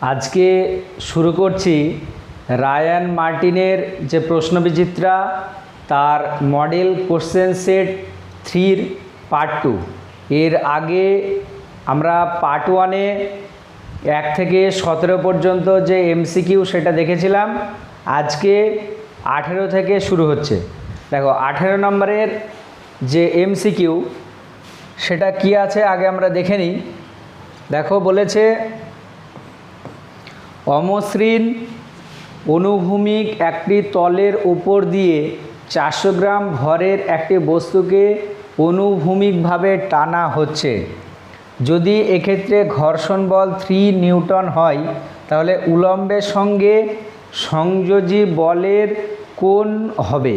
আজকে শুরু করছি রায়ান মার্টিনের যে প্রশ্নবিচিত্রা তার মডেল কোশ্চেন সেট 3 পার্ট 2। এর আগে আমরা পার্ট 1-এ 1 থেকে 17 পর্যন্ত যে এমসিকিউ সেটা দেখেছিলাম। আজকে 18 থেকে শুরু হচ্ছে। দেখো 18 নম্বরের যে এমসিকিউ সেটা কি আছে আগে আমরা দেখে নিই। দেখো বলেছে অমসৃণ অনুভূমিক একটি তলের উপর দিয়ে 400 গ্রাম ভরের একটি বস্তুকে অনুভূমিকভাবে টানা হচ্ছে। যদি এক্ষেত্রে ঘর্ষণ বল 3 নিউটন হয় তাহলে উলম্বের সঙ্গে সংযোজী বলের কোণ হবে।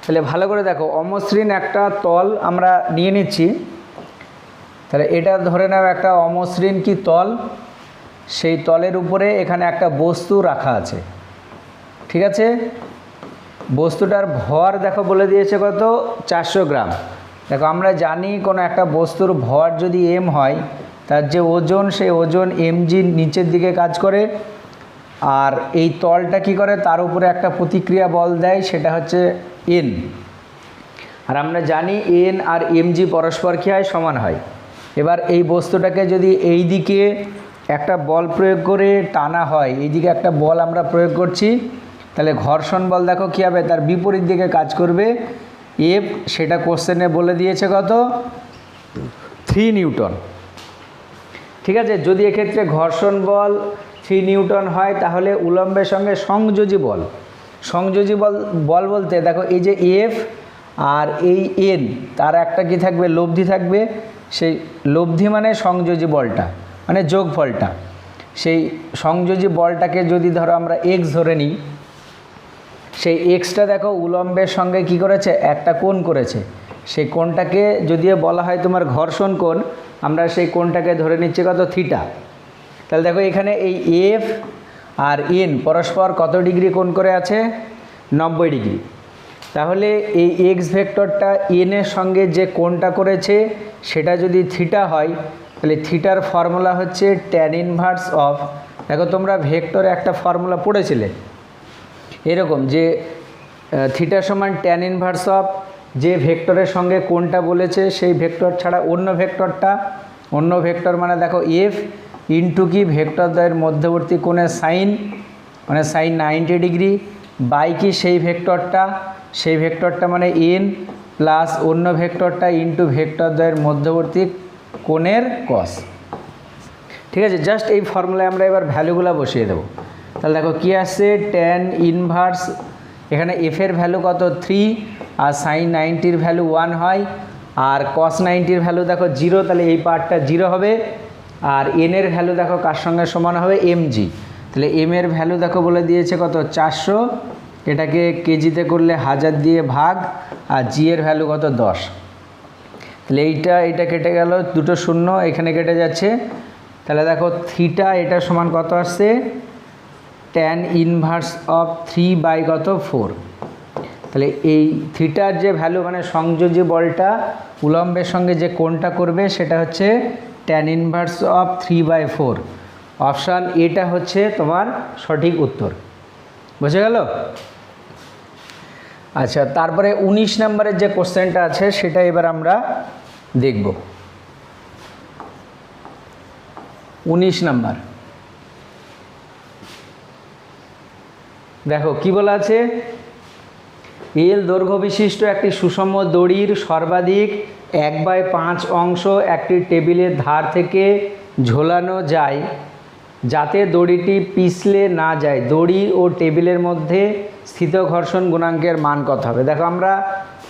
তাহলে ভালো করে দেখো, অমসৃণ একটা তল আমরা নিয়ে নিচ্ছি। তাহলে এটা ধরে নাও একটা অমসৃণ কি তল, সেই তলের উপরে এখানে একটা বস্তু রাখা আছে, ঠিক আছে। বস্তুটার ভর দেখো বলে দিয়েছে কত, 400 গ্রাম। দেখো আমরা জানি কোনো একটা বস্তুর ভর যদি এম হয় তার যে ওজন, সেই ওজন এমজি নিচের দিকে কাজ করে, আর এই তলটা কি করে, তার উপরে একটা প্রতিক্রিয়া বল দেয়, সেটা হচ্ছে এন। আর আমরা জানি এন আর এমজি পরস্পর কী হয়, সমান হয়। এবার এই বস্তুটাকে যদি এই দিকে একটা বল প্রয়োগ করে টানা হয়, এইদিকে একটা বল আমরা প্রয়োগ করছি, তাহলে ঘর্ষণ বল দেখো কী হবে, তার বিপরীত দিকে কাজ করবে, এফ। সেটা কোশ্চেনে বলে দিয়েছে কত, 3 নিউটন, ঠিক আছে। যদি এক্ষেত্রে ঘর্ষণ বল 3 নিউটন হয় তাহলে উলম্বের সঙ্গে সংযোজী বল, সংযোজী বল বলতে দেখো এই যে এফ আর এই এন, তার একটা কি থাকবে, লব্ধি থাকবে। সেই লব্ধি মানে সংযোজী বলটা, মানে যোগফলটা। সেই সংযোজী বলটাকে যদি ধরো আমরা এক্স ধরে নিই, সেই এক্সটা দেখো উলম্বের সঙ্গে কি করেছে, একটা কোণ করেছে। সেই কোণটাকে যদিও বলা হয় তোমার ঘর্ষণ কোণ, আমরা সেই কোণটাকে ধরে নিচ্ছি কত, থিটা। তাহলে দেখো এখানে এই এফ আর এন পরস্পর কত ডিগ্রি কোণ করে আছে, 90 ডিগ্রি। তাহলে এই এক্স ভেক্টরটা এনের সঙ্গে যে কোণটা করেছে সেটা যদি থিটা হয়, তাহলে থিটার ফর্মুলা হচ্ছে ট্যান ইনভার্স অফ, দেখো তোমরা ভেক্টরে একটা ফর্মুলা পড়েছিলে এরকম, যে থিটা সমান ট্যান ইনভার্স অফ যে ভেক্টরের সঙ্গে কোণটা বলেছে সেই ভেক্টর ছাড়া অন্য ভেক্টরটা, অন্য ভেক্টর মানে দেখো এফ ইন্টু কি ভেক্টর দ্বয়ের মধ্যবর্তী কোণের সাইন, মানে সাইন 90 ডিগ্রি, বাই কি সেই ভেক্টরটা, সেই ভেক্টরটা মানে এন, প্লাস অন্য ভেক্টরটা ইন্টু ভেক্টর দ্বয়ের মধ্যবর্তী কোণের কস, ঠিক আছে। জাস্ট এই ফর্মুলায় আমরা এবার ভ্যালুগুলো বসিয়ে দেবো। তাহলে দেখো কী আসছে, ট্যান ইনভার্স, এখানে এফের ভ্যালু কত 3, আর সাইন 90-র ভ্যালু 1 হয়, আর কস 90-র ভ্যালু দেখো 0, তাহলে এই পার্টটা 0 হবে। আর এনের ভ্যালু দেখো কার সঙ্গে সমান হবে, এমজি। তাহলে এম এর ভ্যালু দেখো বলে দিয়েছে কত, 400, এটাকে কেজিতে করলে 1000 দিয়ে ভাগ, আর জি এর ভ্যালু কত, 10। তাহলে এইটা কেটে গেল, দুটো শূন্য এখানে কেটে যাচ্ছে। তাহলে দেখো থিটা এটা সমান কত আসছে, ট্যান ইনভার্স অফ 3/4। তাহলে এই থিটার যে ভ্যালু মানে সংযোজী বলটা উলম্বের সঙ্গে যে কোণটা করবে সেটা হচ্ছে ট্যান ইনভার্স অফ 3/4। অপশান এটা হচ্ছে তোমার সঠিক উত্তর, বুঝে গেল। আচ্ছা, তারপরে 19 নম্বরের যে কোশ্চেনটা আছে সেটা এবার আমরা দেখব। 19 নাম্বার দেখো কি বলা আছে, এল দৈর্ঘ্য বিশিষ্ট একটি সুষম দড়ির সর্বাধিক 1/5 অংশ একটি টেবিলের ধার থেকে ঝোলানো যায় যাতে দড়িটি পিছলে না যায়। দড়ি ও টেবিলের মধ্যে স্থিত ঘর্ষণ গুণাঙ্কের মান কত হবে। দেখো আমরা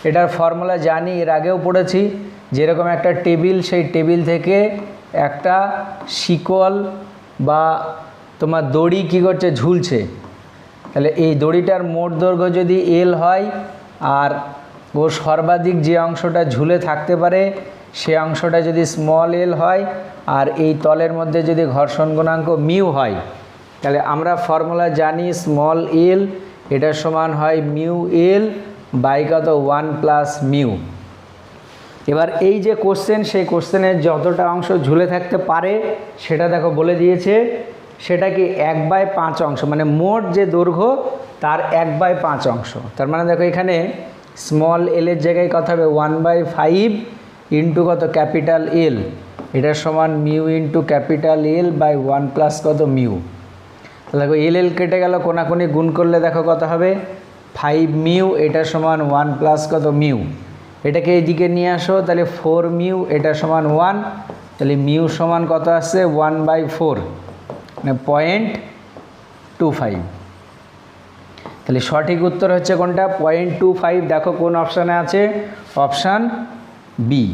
এটার ফর্মুলা জানি, এর আগেও পড়েছি। যেরকম একটা টেবিল, সেই টেবিল থেকে একটা শিকল বা তোমার দড়ি কী করছে, ঝুলছে। তাহলে এই দড়িটার মোট দৈর্ঘ্য যদি এল হয়, আর ওর সর্বাধিক যে অংশটা ঝুলে থাকতে পারে সে অংশটা যদি স্মল এল হয়, আর এই তলের মধ্যে যদি ঘর্ষণ গুণাঙ্ক মিউ হয়, তাহলে আমরা ফর্মুলা জানি স্মল এল এটা সমান হয় মিউ এল বাই কত, 1 প্লাস মিউ। এবার এই যে কোশ্চেন, সেই কোশ্চেনের যতটা অংশ ঝুলে থাকতে পারে সেটা দেখো বলে দিয়েছে সেটা কি 1/5 অংশ, মানে মোট যে দৈর্ঘ্য তার 1/5 অংশ। তার মানে দেখো এখানে স্মল এল এর জায়গায় কত হবে 1/5 ইন্টু কত ক্যাপিটাল এল, এটা সমান mu into capital L by 1 plus কত মিউ। দেখো এল এল কেটে গেল, কোনাকুনি গুণ করলে দেখো কত হবে 5 মিউ, এটা সমান 1 প্লাস কত মিউ। এটাকে এইদিকে নিয়ে আসো, তাহলে 4 মিউ, এটা সমান 1, তাহলে মিউ সমান কত আসছে 1/4, মানে 0.25। তাহলে সঠিক উত্তর হচ্ছে কোনটা 0.25। দেখো কোন অপশানে আছে, অপশান বি।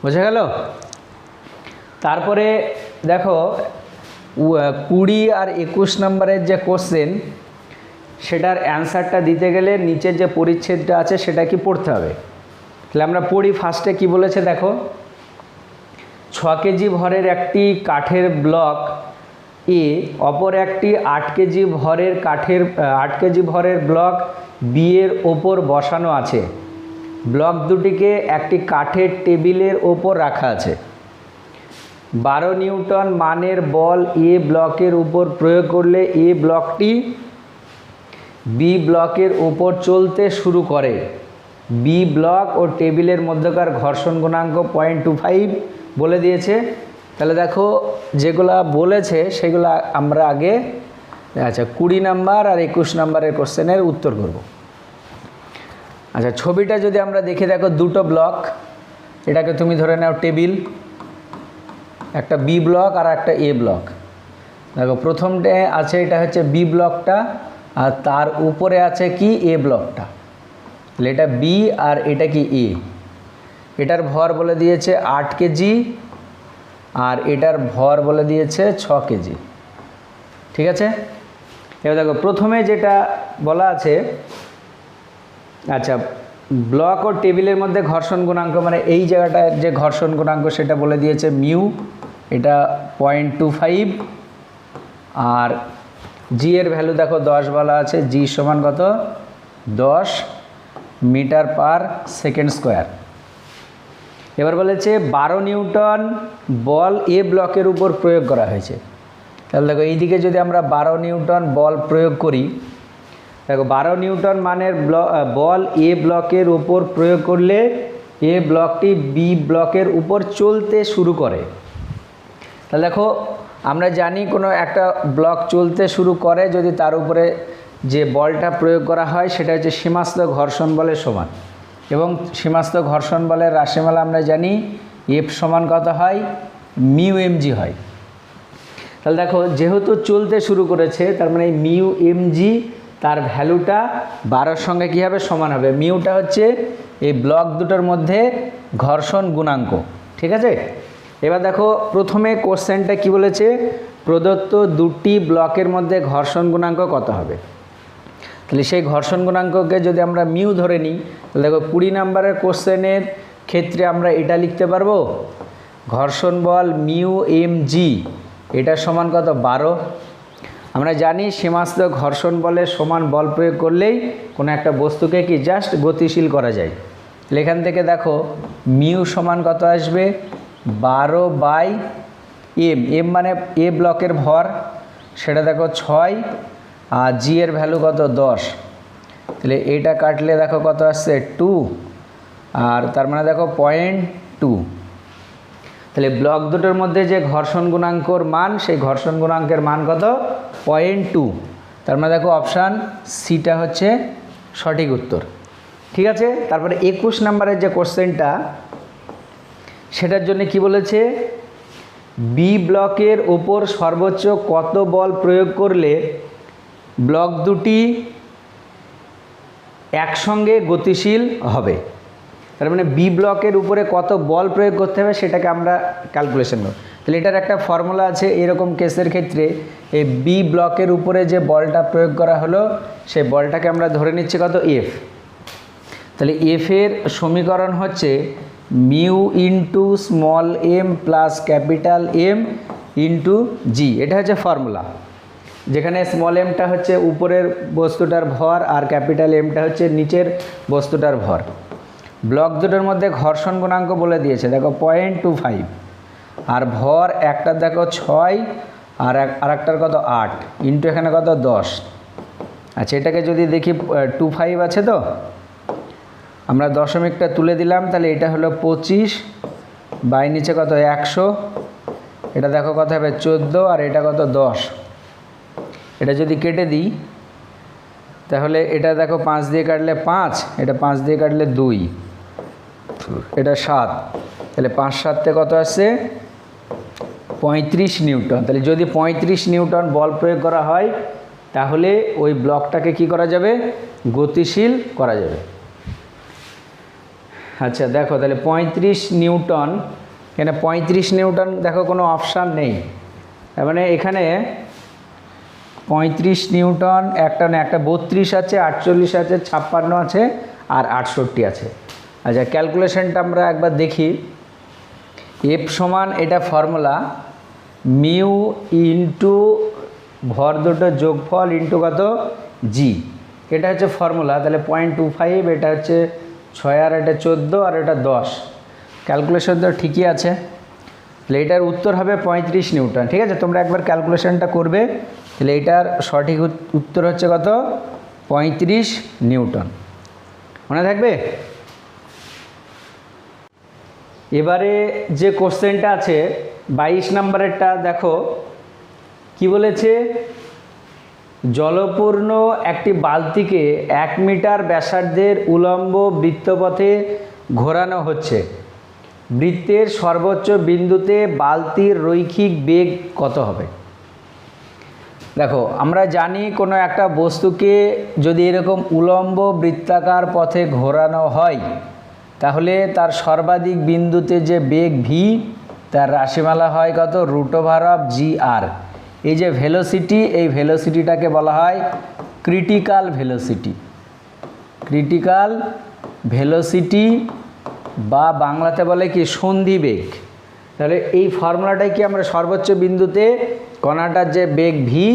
বোঝা গেল? তারপরে দেখো 20 আর 21 নম্বরের যে কোশ্চেন, সেটার অ্যান্সারটা দিতে গেলে নিচের যে পরিচ্ছেদটা আছে সেটা কি পড়তে হবে। তাহলে আমরা পড়ি। ফার্স্টে কি বলেছে দেখো, 6 কেজি ভরের একটি কাঠের ব্লক এ অপর একটি 8 কেজি ভরের 8 কেজি ভরের ব্লক বি এর ওপর বসানো আছে। ব্লক দুটিকে একটি কাঠের টেবিলের ওপর রাখা আছে। 12 নিউটন মানের বল এ ব্লকের উপর প্রয়োগ করলে এ ব্লকটি বি ব্লকের ওপর চলতে শুরু করে। বি ব্লক ও টেবিলের মধ্যকার ঘর্ষণ গুণাঙ্ক 0.25 বলে দিয়েছে। তাহলে দেখো যেগুলা বলেছে সেগুলো আমরা আগে 20 নাম্বার আর 21 নাম্বারের কোশ্চেনের উত্তর করব। আচ্ছা, ছবিটা যদি আমরা দেখে দেখো, দুটো ব্লক, এটাকে তুমি ধরে নাও টেবিল, একটা বি ব্লক আর একটা এ ব্লক। দেখো প্রথমটা আছে, এটা হচ্ছে বি ব্লকটা, আর তার উপরে আছে কি এ ব্লকটা। তাহলে এটা বি আর এটা কি এ। এটার ভর বলে দিয়েছে 8 কেজি আর এটার ভর বলে দিয়েছে 6 কেজি। ঠিক আছে? এবার দেখো প্রথমে যেটা বলা আছে, আচ্ছা, ব্লক ও টেবিলের মধ্যে ঘর্ষণ গুণাঙ্ক, মানে এই জায়গাটার যে ঘর্ষণ গুণাঙ্ক সেটা বলে দিয়েছে মিউ, এটা 0.25। আর জি এর ভ্যালু দেখো 10 বলা আছে, জি সমান কত 10 মিটার পার সেকেন্ড স্কোয়ার। এবার বলেছে 12 নিউটন বল এ ব্লকের উপর প্রয়োগ করা হয়েছে। তাহলে দেখো এইদিকে যদি আমরা 12 নিউটন বল প্রয়োগ করি, দেখো 12 নিউটন মানের বল এ ব্লকের উপর প্রয়োগ করলে এ ব্লকটি বি ব্লকের উপর চলতে শুরু করে। তাহলে দেখো আমরা জানি কোনো একটা ব্লক চলতে শুরু করে যদি তার উপরে যে বলটা প্রয়োগ করা হয় সেটা হচ্ছে সীমাস্থ ঘর্ষণ বলের সমান, এবং সীমাস্থ ঘর্ষণ বলের রাশিমালা আমরা জানি এফ সমান কত হয় মিউ এমজি হয়। তাহলে দেখো যেহেতু চলতে শুরু করেছে, তার মানে মিউ এমজি তার ভ্যালুটা 12-র সঙ্গে কী হবে সমান হবে। মিউটা হচ্ছে এই ব্লক দুটোর মধ্যে ঘর্ষণ গুণাঙ্ক। ঠিক আছে? এবার দেখো প্রথমে কোশ্চেনটা কি বলেছে, প্রদত্ত দুটি ব্লকের মধ্যে ঘর্ষণ গুণাঙ্ক কত হবে। তাহলে সেই ঘর্ষণ গুণাঙ্ককে যদি আমরা মিউ ধরে নিই, তাহলে দেখো 20 নাম্বারের কোশ্চেনের ক্ষেত্রে আমরা এটা লিখতে পারবো, ঘর্ষণ বল মিউ এম জি এটা সমান কত 12। আমরা জানি সীমাস্থ ঘর্ষণ বলের সমান বল প্রয়োগ করলেই কোনো একটা বস্তুকে কি জাস্ট গতিশীল করা যায়। এখান থেকে দেখো মিউ সমান কত আসবে 12/m। এম মানে এ ব্লকের ভর, সেটা দেখো 6, আর জি এর ভ্যালু কত 10। তাহলে এটা কাটলে দেখো কত আসছে 2, আর তার মানে দেখো 0.2। তাহলে ব্লক দুটোর মধ্যে যে ঘর্ষণ গুণাঙ্কর মান, সেই ঘর্ষণ গুণাঙ্কের মান কত 0.2। তার মানে দেখো অপশান সিটা হচ্ছে সঠিক উত্তর। ঠিক আছে? তারপরে 21 নাম্বারের যে কোশ্চেনটা, সেটার জন্য কি বলেছে, বি ব্লকের ওপর সর্বোচ্চ কত বল প্রয়োগ করলে ব্লক দুটি একসঙ্গে গতিশীল হবে। তার মানে বি ব্লকের উপরে কত বল প্রয়োগ করতে হবে সেটাকে আমরা ক্যালকুলেশন করব। তাহলে এটার একটা ফর্মুলা আছে। এরকম কেসের ক্ষেত্রে এই বি ব্লকের উপরে যে বলটা প্রয়োগ করা হলো সেই বলটাকে আমরা ধরে নিচ্ছি কত এফ। তাহলে এফ এর সমীকরণ হচ্ছে mu into small M plus capital M into G. এটা হচ্ছে ফর্মুলা, যেখানে স্মল এমটা হচ্ছে উপরের বস্তুটার ভর আর ক্যাপিটাল এমটা হচ্ছে নিচের বস্তুটার ভর। ব্লক দুটোর মধ্যে ঘর্ষণ গুণাঙ্ক বলে দিয়েছে দেখো 0.25, আর ভর একটা দেখো 6 আরেকটার কত 8 ইন্টু এখানে কত 10। আচ্ছা, এটাকে যদি দেখি 25 আছে, তো আমরা দশমিকটা তুলে দিলাম, তাহলে এটা হলো 25 বাই নিচে কত 100, এটা দেখো কত হবে 14, আর এটা কত 10। এটা যদি কেটে দিই তাহলে এটা দেখো 5 দিয়ে কাটলে 5, এটা 5 দিয়ে কাটলে 2, এটা 7, তাহলে 5 7 কত আসছে 35 নিউটন। তাহলে যদি 35 নিউটন বল প্রয়োগ করা হয় তাহলে ওই ব্লকটাকে কি করা যাবে, গতিশীল করা যাবে। আচ্ছা দেখো, তাহলে 35 নিউটন, এখানে 35 নিউটন দেখো কোনো অপশান নেই, তার মানে এখানে 35 নিউটন একটা না, একটা 32 আছে, 48 আছে, 56 আছে, আর 68 আছে। আচ্ছা, ক্যালকুলেশনটা আমরা একবার দেখি। এফ সমান এটা ফর্মুলা মিউ ইন্টু ভর দুটো যোগফল ইন্টু কত জি, এটা হচ্ছে ফর্মুলা। তাহলে 0.25, এটা হচ্ছে 6, আর এটা 14, আর এটা 10। ক্যালকুলেশন তো ঠিকই আছে, তাহলে এটার উত্তর হবে 35 নিউটন। ঠিক আছে, তোমরা একবার ক্যালকুলেশনটা করবে, তাহলে এটার সঠিক উত্তর হচ্ছে কত 35 নিউটন। মনে থাকবে? এবারে যে কোশ্চেনটা আছে 22 নম্বরেরটা দেখো কি বলেছে, জলপূর্ণ একটি বালতিকে 1 মিটার ব্যাসার্ধের উলম্ব বৃত্তপথে ঘোরানো হচ্ছে, বৃত্তের সর্বোচ্চ বিন্দুতে বালতির রৈখিক বেগ কত হবে? দেখো, আমরা জানি কোনো একটা বস্তুকে যদি এরকম উলম্ব বৃত্তাকার পথে ঘোরানো হয় তাহলে তার সর্বাধিক বিন্দুতে যে বেগ ভি, তার রাশিমালা হয় কত √g/r। এই যে ভেলোসিটি, এই ভেলোসিটিটাকে বলা হয় ক্রিটিক্যাল ভেলোসিটি। ক্রিটিক্যাল ভেলোসিটি বা বাংলাতে বলে কি সন্ধি বেগ। তাহলে এই ফর্মুলাটাই কি আমরা সর্বোচ্চ বিন্দুতে কণাটার যে বেগ ভি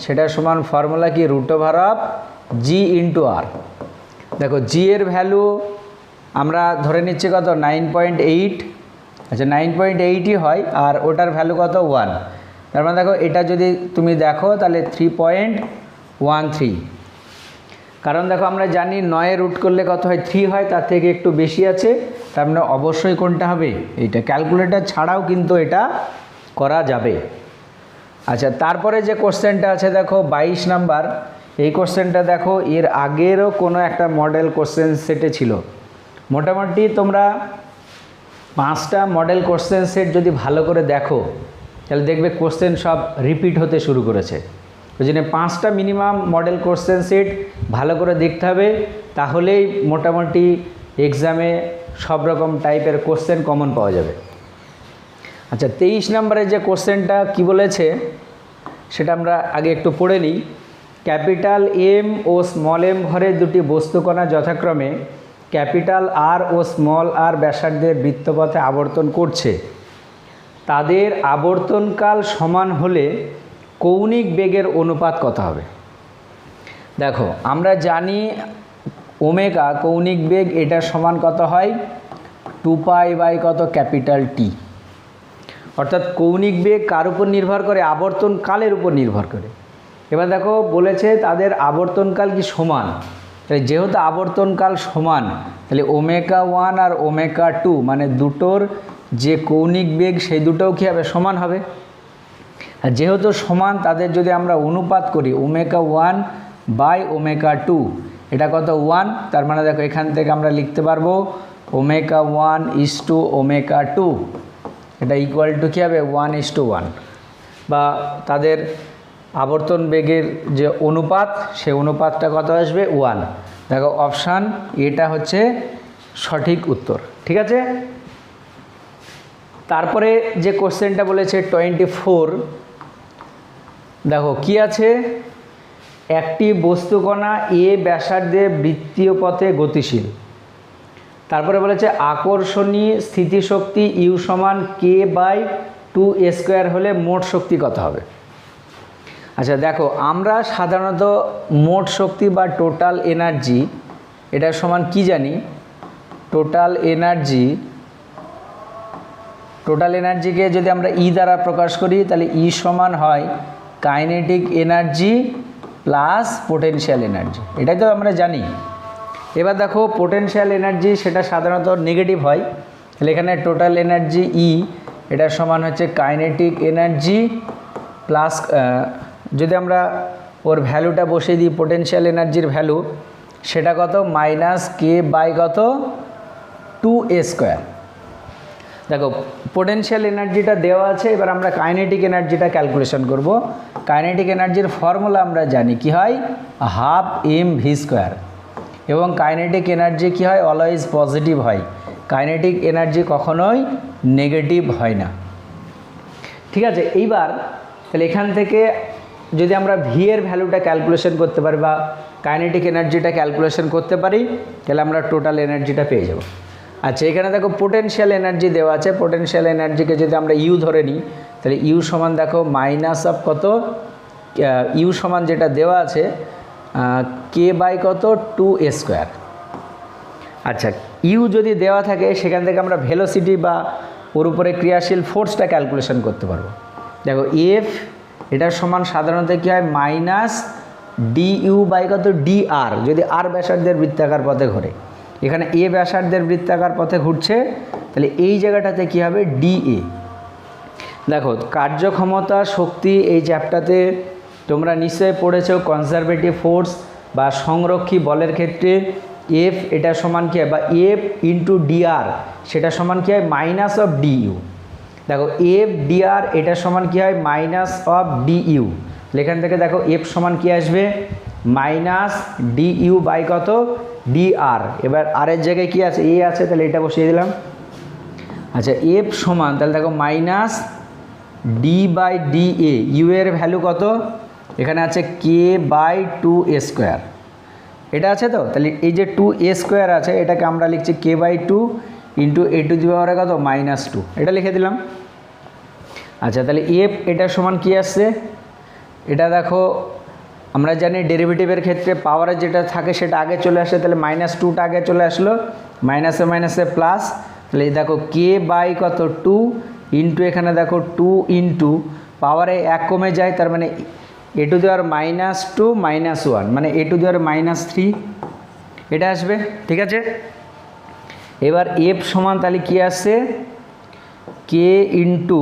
সেটা সমান ফর্মুলা কি √g/r। দেখো জি এর ভ্যালু আমরা ধরে নিচ্ছি কত 9.8। আচ্ছা 9.8ই হয়, আর ওটার ভ্যালু কত 1। তার মানে দেখো এটা যদি তুমি দেখো তাহলে 3.13, কারণ দেখো আমরা জানি 9 রুট করলে কত হয় 3 হয়, তার থেকে একটু বেশি আছে, তার মানে অবশ্যই কোনটা হবে এইটা। ক্যালকুলেটর ছাড়াও কিন্তু এটা করা যাবে। আচ্ছা, তারপরে যে কোশ্চেনটা আছে দেখো 22 নাম্বার, এই কোশ্চেনটা দেখো এর আগেরও কোনো একটা মডেল কোশ্চেন সেটে ছিল। মোটামুটি তোমরা 5টা মডেল কোশ্চেন সেট যদি ভালো করে দেখো তাহলে দেখবে কোশ্চেন সব রিপিট হতে শুরু করেছে। ওই জন্য 5টা মিনিমাম মডেল কোশ্চেন সেট ভালো করে দেখতে হবে, তাহলেই মোটামুটি এক্সামে সব রকম টাইপের কোশ্চেন কমন পাওয়া যাবে। আচ্ছা 23 নম্বরে যে কোশ্চেনটা কি বলেছে সেটা আমরা আগে একটু পড়ে নিই। ক্যাপিটাল এম ও স্মল এম ভরের দুটি বস্তুকণা যথাক্রমে ক্যাপিটাল আর ও স্মল আর ব্যাসার্ধের বৃত্তপথে আবর্তন করছে, তাদের আবর্তনকাল সমান হলে কৌণিক বেগের অনুপাত কত হবে? দেখো আমরা জানি ওমেগা কৌণিক বেগ, এটার সমান কত হয় 2π/, কত ক্যাপিটাল টি। অর্থাৎ কৌণিক বেগ কার উপর নির্ভর করে? আবর্তনকালের উপর নির্ভর করে। এবার দেখো বলেছে তাদের আবর্তনকাল কি সমান, তাহলে যেহেতু আবর্তনকাল সমান তাহলে ω1 আর ω2 মানে দুটোর যে কৌণিক বেগ সেই দুটোও কী হবে সমান হবে। আর যেহেতু সমান তাদের যদি আমরা অনুপাত করি ω1/ω2, এটা কত 1, তার মানে দেখো এখান থেকে আমরা লিখতে পারবো ω1:ω2, এটা ইকুয়াল টু কী হবে 1:1, বা তাদের আবর্তন বেগের যে অনুপাত সে অনুপাতটা কত আসবে 1। দেখো অপশান এটা হচ্ছে সঠিক উত্তর। ঠিক আছে, তারপরে যে কোশ্চেনটা বলেছে 24, দেখো কি আছে, একটি বস্তুকণা এ ব্যাসার্ধে বৃত্তীয় পথে গতিশীল। তারপরে বলেছে আকর্ষণী স্থিতিশক্তি ইউ সমান k/2a² হলে মোট শক্তি কত হবে? আচ্ছা দেখো আমরা সাধারণত মোট শক্তি বা টোটাল এনার্জি এটার সমান কি জানি, টোটাল এনার্জি টোটাল এনার্জিকে যদি আমরা ই দ্বারা প্রকাশ করি তাহলে ই সমান হয় kinetic energy plus potential energy, এটাই তো আমরা জানি। এবার দেখো পোটেনশিয়াল এনার্জি সেটা সাধারণত নেগেটিভ হয়, তাহলে এখানে টোটাল এনার্জি ই এটা সমান হচ্ছে কাইনেটিক এনার্জি প্লাস, যদি আমরা ওর ভ্যালুটা বসিয়ে দিই পোটেনশিয়াল এনার্জির ভ্যালু সেটা কত মাইনাস কে বাই কত 2a²। দেখো পোটেনশিয়াল এনার্জিটা দেওয়া আছে, এবার আমরা কাইনেটিক এনার্জিটা ক্যালকুলেশন করব। কাইনেটিক এনার্জির ফর্মুলা আমরা জানি কি হয় হাফ mv², এবং কাইনেটিক এনার্জি কি হয় অলওয়েজ পজিটিভ হয়, কাইনেটিক এনার্জি কখনোই নেগেটিভ হয় না। ঠিক আছে, এইবার তাহলে এখান থেকে যদি আমরা ভি এর ভ্যালুটা ক্যালকুলেশন করতে পারি বা কাইনেটিক এনার্জিটা ক্যালকুলেশন করতে পারি তাহলে আমরা টোটাল এনার্জিটা পেয়ে যাব। আচ্ছা, এখানে দেখো পোটেনশিয়াল এনার্জি দেওয়া আছে, পোটেনশিয়াল এনার্জিকে যদি আমরা ইউ ধরে নিই তাহলে ইউ সমান দেখো মাইনাস অফ কত, ইউ সমান যেটা দেওয়া আছে কে বাই কত 2a²। আচ্ছা, ইউ যদি দেওয়া থাকে সেখান থেকে আমরা ভেলোসিটি বা ওর উপরে ক্রিয়াশীল ফোর্সটা ক্যালকুলেশন করতে পারবো। দেখো এফ এটার সমান সাধারণত কী হয় মাইনাস ডি ইউ বাই কত ডি আর, যদি আর ব্যাসার্ধের বৃত্তাকার পথে ঘোরে। এখানে এ ব্যাসার্ধের বৃত্তাকার পথে ঘুরছে, তাহলে এই জায়গাটাতে কী হবে ডি এ। দেখো কার্যক্ষমতা শক্তি এই চ্যাপ্টারতে তোমরা নিশ্চয়ই পড়েছো কনজারভেটিভ ফোর্স বা সংরক্ষী বলের ক্ষেত্রে এফ এটা সমান কী হয় বা এফ ইন্টু ডিআর সেটা সমান কী হয় মাইনাস অফ ডি ইউ। দেখো এফ ডিআর এটা সমান কী হয় মাইনাস অফ ডি ইউ, এখান থেকে দেখো এফ সমান কী আসবে মাইনাস ডি ইউ বাই কত ডি আর। এবার আর এর জায়গায় কী আছে এ আছে, তাহলে এটা বসিয়ে দিলাম। আচ্ছা, এফ সমান তাহলে দেখো minus D by D A, U এর ভ্যালু কত এখানে আছে কে বাই 2a², এটা আছে তো। তাহলে এই যে 2a² আছে এটাকে আমরা লিখছি K by 2 into A to the power কত -2, এটা লিখে দিলাম। আচ্ছা, তাহলে এফ এটা সমান কি আসছে, এটা দেখো আমরা জানি ডেরিভেটিভের ক্ষেত্রে পাওয়ারের যেটা থাকে সেটা আগে চলে আসে, তাহলে -2টা আগে চলে আসলো, মাইনাসে মাইনাসে প্লাস, তাহলে এই দেখো কে বাই কত 2 ইন্টু এখানে দেখো 2 ইন্টু পাওয়ারে 1 কমে যায়, তার মানে এ টু দি পাওয়ার -2 -1 মানে এ টু দি পাওয়ার -3 এটা আসবে। ঠিক আছে, এবার এফ সমান তাহলে কী আসছে কে ইন্টু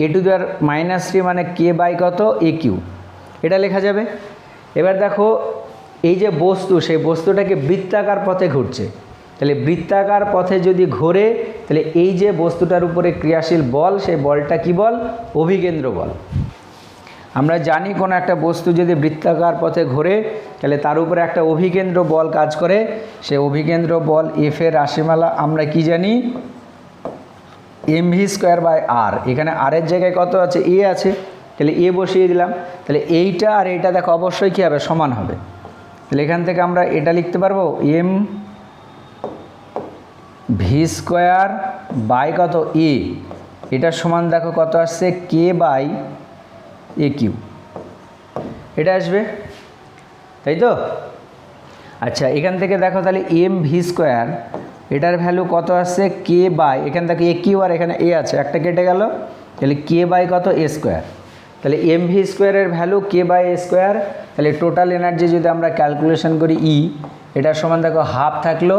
এ টু দি পাওয়ার -3 মানে কে বাই কত এ কিউ, এটা লেখা যাবে। এবার দেখো এই যে বস্তু সেই বস্তুটাকে বৃত্তাকার পথে ঘুরছে, তাহলে বৃত্তাকার পথে যদি ঘোরে তাহলে এই যে বস্তুটার উপরে ক্রিয়াশীল বল সেই বলটা কি বল অভিকেন্দ্র বল। আমরা জানি কোনো একটা বস্তু যদি বৃত্তাকার পথে ঘোরে তাহলে তার উপরে একটা অভিকেন্দ্র বল কাজ করে, সে অভিকেন্দ্র বল এফ এর রাশিমালা আমরা কি জানি mv² বাই আর। এখানে আর এর জায়গায় কত আছে এ আছে, তাহলে এ বসিয়ে দিলাম। তাহলে এইটা আর এইটা দেখো অবশ্যই কী হবে সমান হবে, তাহলে এখান থেকে আমরা এটা লিখতে পারবো mv² বাই কত এ, এটার সমান দেখো কত আসছে কে বাই এ কিউ, এটা আসবে তাই তো। আচ্ছা, এখান থেকে দেখো তাহলে mv² এটার ভ্যালু কত আসছে কে বাই, এখান থেকে এ কিউ আর এখানে এ আছে একটা কেটে গেল, তাহলে কে বাই কত a², তাহলে mv² এর ভ্যালু কে বাই a²। তাহলে টোটাল এনার্জি যদি আমরা ক্যালকুলেশন করি ই এটার সমান দেখো হাফ থাকলো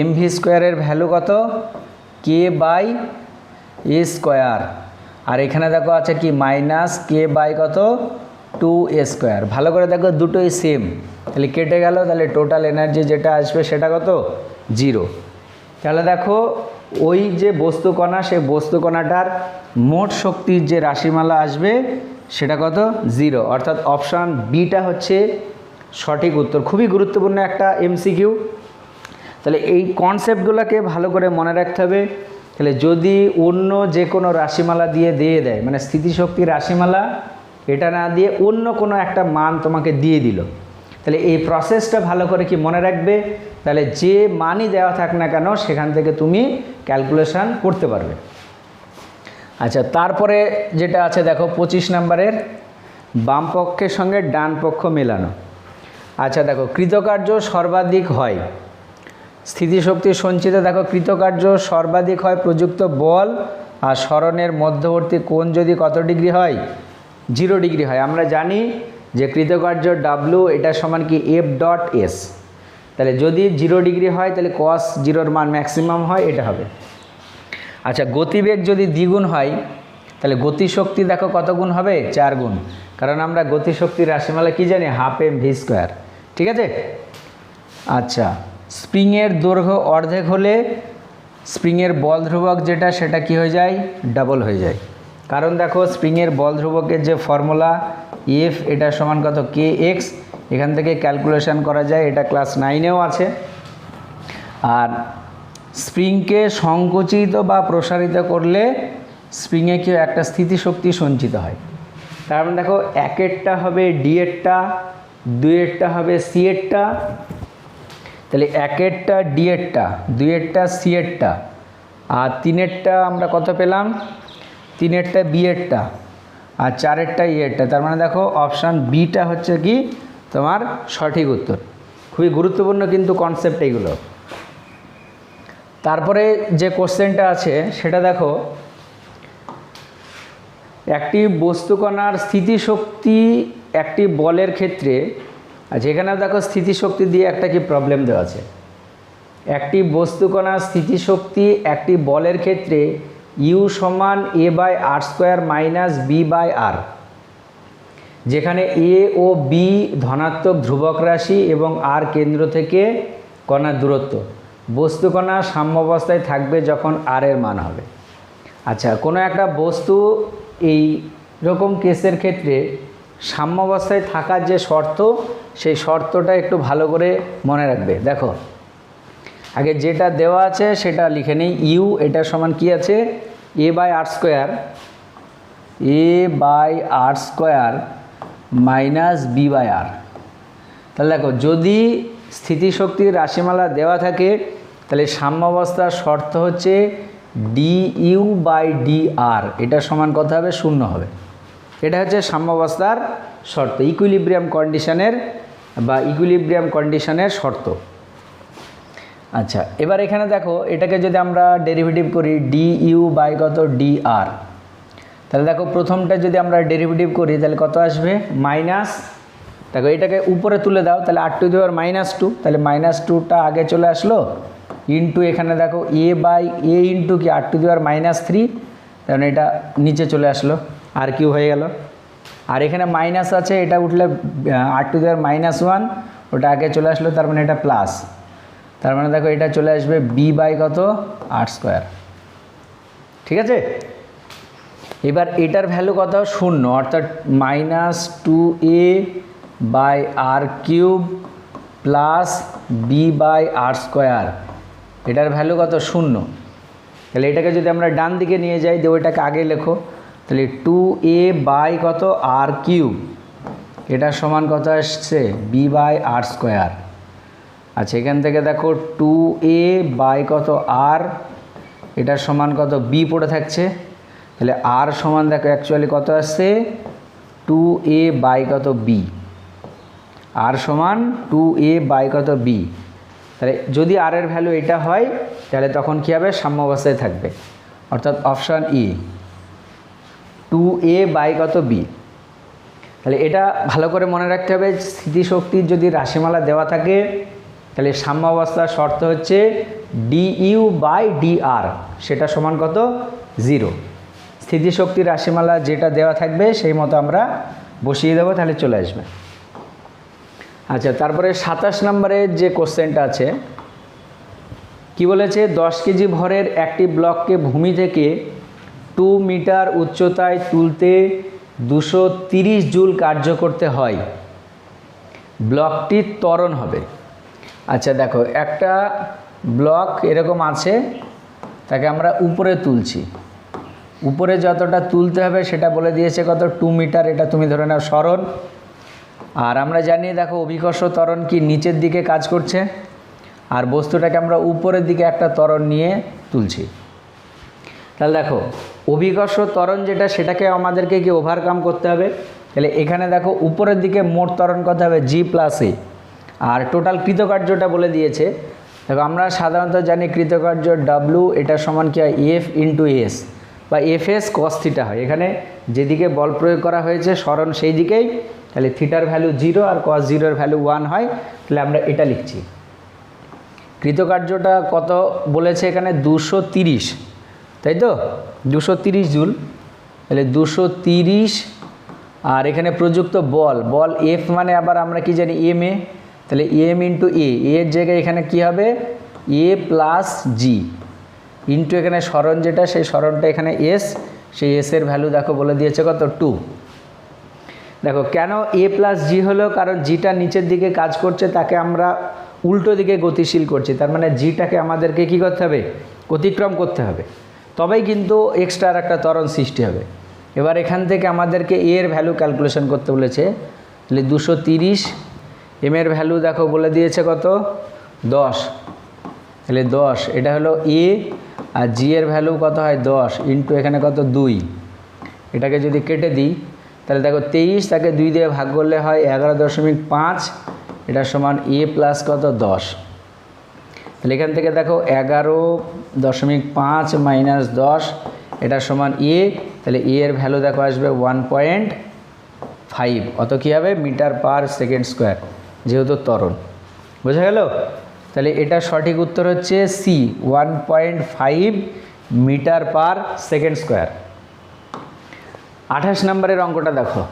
mv² এর ভ্যালু কত কে বাই a², আর এখানে দেখো আছে কি মাইনাস কে বাই কত 2a²। ভালো করে দেখো দুটোই সেম, তাহলে কেটে গেল, তাহলে টোটাল এনার্জি যেটা আসবে সেটা কত 0। তাহলে দেখো ওই যে বস্তুকণা সেই বস্তুকণাটার মোট শক্তির যে রাশিমালা আসবে সেটা কত 0, অর্থাৎ অপশান বিটা হচ্ছে সঠিক উত্তর। খুবই গুরুত্বপূর্ণ একটা এমসিকিউ, তাহলে এই কনসেপ্টগুলোকে ভালো করে মনে রাখতে হবে। তাহলে যদি অন্য যে কোনো রাশিমালা দিয়ে দেয় মানে স্থিতিশক্তির রাশিমালা এটা না দিয়ে অন্য কোনো একটা মান তোমাকে দিয়ে দিল, তাহলে এই প্রসেসটা ভালো করে কি মনে রাখবে, তাহলে যে মানই দেওয়া থাক না কেন সেখান থেকে তুমি ক্যালকুলেশন করতে পারবে। আচ্ছা, তারপরে যেটা আছে দেখো 25 নম্বরের বাম পক্ষের সঙ্গে ডান পক্ষ মেলানো। আচ্ছা দেখো কৃতকার্য সর্বাধিক হয়, স্থিতিশক্তি সঞ্চিত দেখো কৃতকার্য সর্বাধিক হয় প্রযুক্ত বল আর সরণের মধ্যবর্তী কোণ যদি কত ডিগ্রি হয় 0 ডিগ্রি হয়। আমরা জানি যে কৃতকার্য ডাব্লু এটা সমান কি এফ ডট এস, তাহলে যদি 0 ডিগ্রি হয় তাহলে কস 0-র মান ম্যাক্সিমাম হয়, এটা হবে। আচ্ছা গতিবেগ যদি দ্বিগুণ হয় তাহলে গতিশক্তি দেখো কত গুণ হবে 4 গুণ, কারণ আমরা গতিশক্তির রাশিমালা কি জানি হাফ এম ভি স্কোয়ার, ঠিক আছে। আচ্ছা স্প্রিংয়ের দৈর্ঘ্য অর্ধেক হলে স্প্রিংয়ের বল ধ্রুবক যেটা সেটা কি হয়ে যায় ডাবল হয়ে যায়, কারণ দেখো স্প্রিংয়ের বল ধ্রুবকের যে ফর্মুলা এফ এটা সমান কত কে এক্স, এখান থেকে ক্যালকুলেশন করা যায়, এটা ক্লাস 9-এও আছে। আর স্প্রিংকে সংকুচিত বা প্রসারিত করলে স্প্রিংয়ে কি একটা স্থিতিশক্তি সঞ্চিত হয়। তার মানে দেখো 1-এরটা হবে ডি এরটা, 2-এরটা হবে সি এরটা, তাহলে 1-এরটা ডি এরটা, 2-এরটা সি এরটা, আর 3-এরটা আমরা কত পেলাম 3-এরটা বি এরটা, আর 4-এরটা ই এরটা। তার মানে দেখো অপশান বিটা হচ্ছে কি তোমার সঠিক উত্তর। খুবই গুরুত্বপূর্ণ কিন্তু কনসেপ্ট এইগুলো। তারপরে যে কোশ্চেনটা আছে সেটা দেখো, একটি বস্তুকণার স্থিতিশক্তি একটি বলের ক্ষেত্রে, যেখানে দেখো স্থিতিশক্তি দিয়ে একটা কি প্রবলেম দেওয়া আছে, একটি বস্তুকণার স্থিতিশক্তি একটি বলের ক্ষেত্রে ইউ সমান A by R square minus B by R, যেখানে এ ও বি ধনাত্মক ধ্রুবক রাশি এবং আর কেন্দ্র থেকে কণার দূরত্ব, বস্তুকণা সাম্যাবস্থায় থাকবে যখন আর এর মান হবে। আচ্ছা কোনো একটা বস্তু এই রকম কেসের ক্ষেত্রে সাম্যাবস্থায় থাকার যে শর্ত, সেই শর্তটা একটু ভালো করে মনে রাখবে। দেখো আগে যেটা দেওয়া আছে সেটা লিখে নেই, ইউ এটা সমান কি আছে A by R square, A by R square minus B by R. তাহলে দেখো যদি স্থিতিশক্তির রাশিমালা দেওয়া থাকে তাহলে সাম্যাবস্থার শর্ত হচ্ছে ডি ইউ বাই ডি আর, এটা সমান কত হবে 0 হবে। এটা হচ্ছে সাম্যাবস্থার শর্ত, ইকুইলিব্রিয়াম কন্ডিশনের বা ইকুইলিব্রিয়াম কন্ডিশনের শর্ত। আচ্ছা এবার এখানে দেখো এটাকে যদি আমরা ডেরিভেটিভ করি ডি ইউ বাই কত ডি আর, তাহলে দেখো প্রথমটা যদি আমরা ডেরিভেটিভ করি তাহলে কত আসবে মাইনাস, দেখো এটাকে উপরে তুলে দাও তাহলে আর টু দি পাওয়ার -2, তাহলে -2টা আগে চলে আসলো, ইন্টু এখানে দেখো এ বাই এ ইন্টু কি আর টু দি পাওয়ার -3, কারণ এটা নিচে চলে আসলো আর কিউ হয়ে গেল। আর এখানে মাইনাস আছে, এটা উঠলে আর টু দি পাওয়ার -1, ওটা আগে চলে আসলো, তার মানে এটা প্লাস, তার মানে দেখো এটা চলে আসবে বি বাই কত আর স্কোয়ার, ঠিক আছে। এবার এটার ভ্যালু কত 0, অর্থাৎ -2a by R cube plus B by R square, এটার ভ্যালু কত 0। তাহলে এটাকে যদি আমরা ডান দিকে নিয়ে যাই, দিয়ে ওইটাকে আগে লেখো, তাহলে 2a বাই কত আর কিউব, এটা সমান কত আসছে বি বাই আর স্কোয়ার। আচ্ছা এখান থেকে দেখো 2a বাই কত আর, এটা সমান কত বি পড়ে থাকছে, তাহলে আর সমান দেখো অ্যাকচুয়ালি কত আসছে 2a বাই কত বি, আর সমান 2a বাই কত বি। তাহলে যদি আর এর ভ্যালু এটা হয় তাহলে তখন কী হবে সাম্যাবস্থায় থাকবে, অর্থাৎ অপশান ই 2a বাই কত বি। তাহলে এটা ভালো করে মনে রাখতে হবে, স্থিতিশক্তির যদি রাশিমালা দেওয়া থাকে তাহলে সাম্যাবস্থার শর্ত হচ্ছে ডি ইউ বাই ডি আর, সেটা সমান কত 0। স্থিতিশক্তির রাশিমালা যেটা দেওয়া থাকবে সেই মতো আমরা বসিয়ে দেবো, তাহলে চলে আসবে। আচ্ছা তারপরে 27 নম্বরের যে কোশ্চেনটা আছে কি বলেছে, 10 কেজি ভরের একটি ব্লককে ভূমি থেকে 2 মিটার উচ্চতায় তুলতে 230 জুল কার্য করতে হয়, ব্লকটি ত্বরণ হবে। আচ্ছা দেখো একটা ব্লক এরকম আছে, তাকে আমরা উপরে তুলছি, উপরে যতটা তুলতে হবে সেটা বলে দিয়েছে কত 2 মিটার, এটা তুমি ধরে নাও সরণ। আর আমরা জানি দেখো অভিকর্ষ ত্বরণ কি নিচের দিকে কাজ করছে, আর বস্তুটাকে আমরা উপরের দিকে একটা ত্বরণ নিয়ে তুলছি। তাহলে দেখো অভিকর্ষ ত্বরণ যেটা সেটাকে আমাদেরকে কি ওভারকাম করতে হবে, তাহলে এখানে দেখো উপরের দিকে মোট ত্বরণ কত হবে জি প্লাস এ, আর টোটাল কৃতকার্যটা বলে দিয়েছে দেখো আমরা সাধারণত জানি কৃতকার্য ডাব্লু এটা সমান কি হয় এফ ইন্টু এস বা এফ এস কস থিটা হয়। এখানে যেদিকে বল প্রয়োগ করা হয়েছে সরণ সেই দিকেই, তাহলে থিটার ভ্যালু 0 আর কস 0-এর ভ্যালু 1 হয়, তাহলে আমরা এটা লিখছি। কৃতকার্যটা কত বলেছে এখানে 230, তাই তো 230 জুল, তাহলে 230 আর এখানে প্রযুক্ত বল এফ মানে আবার আমরা কি জানি এম এ, তাহলে এম ইন্টু এর জায়গায় এখানে কি হবে এ প্লাস জি ইন্টু এখানে সরণ যেটা সেই সরণটা এখানে এস, সেই এসের ভ্যালু দেখো বলে দিয়েছে কত 2। দেখো কেন এ প্লাস জি হলো, কারণ জিটা নিচের দিকে কাজ করছে, তাকে আমরা উল্টো দিকে গতিশীল করছি, তার মানে জিটাকে আমাদেরকে কি করতে হবে অতিক্রম করতে হবে, তবেই কিন্তু এক্সট্রা একটা ত্বরণ সৃষ্টি হবে। এবার এখান থেকে আমাদেরকে এর ভ্যালু ক্যালকুলেশন করতে বলেছে, তাহলে 230, এম এর ভ্যালু দেখো বলে দিয়েছে কত 10, তাহলে 10 এটা হলো এ, আর জি এর ভ্যালু কত হয় 10 ইন্টু এখানে কত 2, এটাকে যদি কেটে দিই তাহলে দেখো 23, তাকে 2 দিয়ে ভাগ করলে হয় 11.5, এটা সমান এ প্লাস কত 10, তাহলে এখান থেকে দেখো 11.5 মাইনাস 10 এটা সমান এ, তাহলে এ এর ভ্যালু দেখো আসবে 1.5, অত কী হবে মিটার পার সেকেন্ড স্কোয়ার, যেহেতু ত্বরণ। বোঝা গেল? তাহলে এটা সঠিক উত্তর হচ্ছে C, 1.5 metre per second square. 28 নম্বরের অঙ্কটা দেখো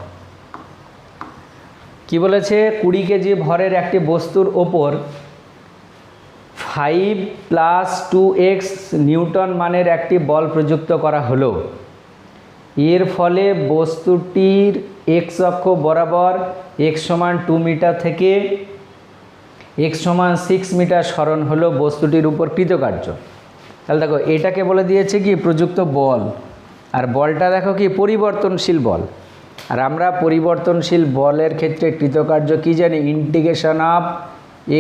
কি বলেছে, 20 কেজি ভরের একটি বস্তুর ওপর 5 + 2x নিউটন মানের একটি বল প্রযুক্ত করা হলো। এর ফলে বস্তুটির এক্স অক্ষ বরাবর x সমান 2 মিটার থেকে x সমান 6 মিটার সরণ হলো বস্তুটির উপর কৃতকার্য। তাহলে দেখো এটাকে বলে দিয়েছে কি প্রযুক্ত বল, আর বলটা দেখো কি পরিবর্তনশীল বল, আর আমরা পরিবর্তনশীল বলের ক্ষেত্রে কৃতকার্য কি জানি ইন্টিগ্রেশন অফ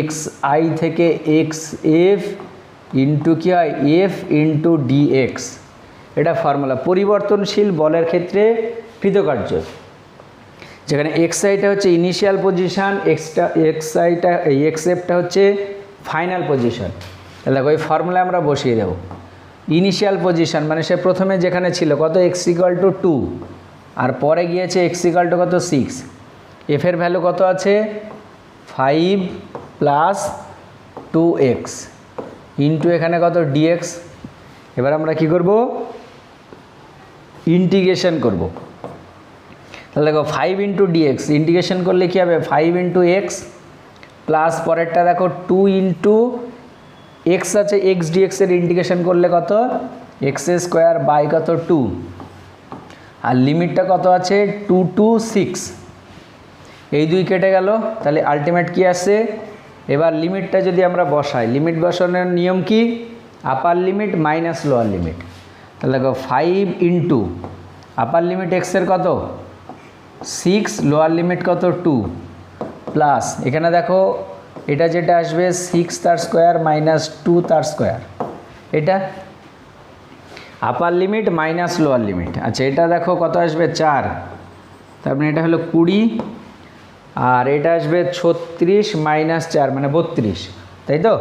এক্স আই থেকে এক্স এফ ইন্টু কি হয় এফ ইন্টু ডিএক্স, এটা ফর্মুলা পরিবর্তনশীল বলের ক্ষেত্রে কৃতকার্য, যেখানে এক্স আইটা হচ্ছে ইনিশিয়াল পজিশান, এক্স এফটা হচ্ছে ফাইনাল পজিশন। তাহলে দেখো এই ফর্মুলায় আমরা বসিয়ে দেব ইনিশিয়াল পজিশান মানে সে প্রথমে যেখানে ছিল কত x = 2 আর পরে গিয়েছে x = কত 6, এফের ভ্যালু কত আছে 5 + 2x ইন্টু এখানে কত dx। এবার আমরা কি করব ইন্টিগ্রেশন করব, তাহলে দেখো 5 × dx ইন্টিগ্রেশন করলে কি হবে 5 × x প্লাস পরেরটা দেখো 2 × x আছে x dx এর ইন্টিগ্রেশন করলে কত x² বাই কত 2, আর লিমিটটা কত আছে 2 to 6, এই দুই কেটে গেল, তাহলে আলটিমেট কি আসছে। এবার লিমিটটা যদি আমরা বসাই, লিমিট বসানোর নিয়ম কি আপার লিমিট মাইনাস লোয়ার লিমিট, তাহলে দেখো 5 × আপার লিমিট x এর কত 6, লোয়ার লিমিট কত 2 প্লাস এখানে দেখো এটা যেটা আসবে 6 তার স্কোয়ার মাইনাস 2 তার স্কোয়ার, এটা আপার লিমিট মাইনাস লোয়ার লিমিট। আচ্ছা এটা দেখো কত আসবে 4, তার মানে এটা হলো 20, আর এটা আসবে 36 মাইনাস 4 মানে 32, তাই তো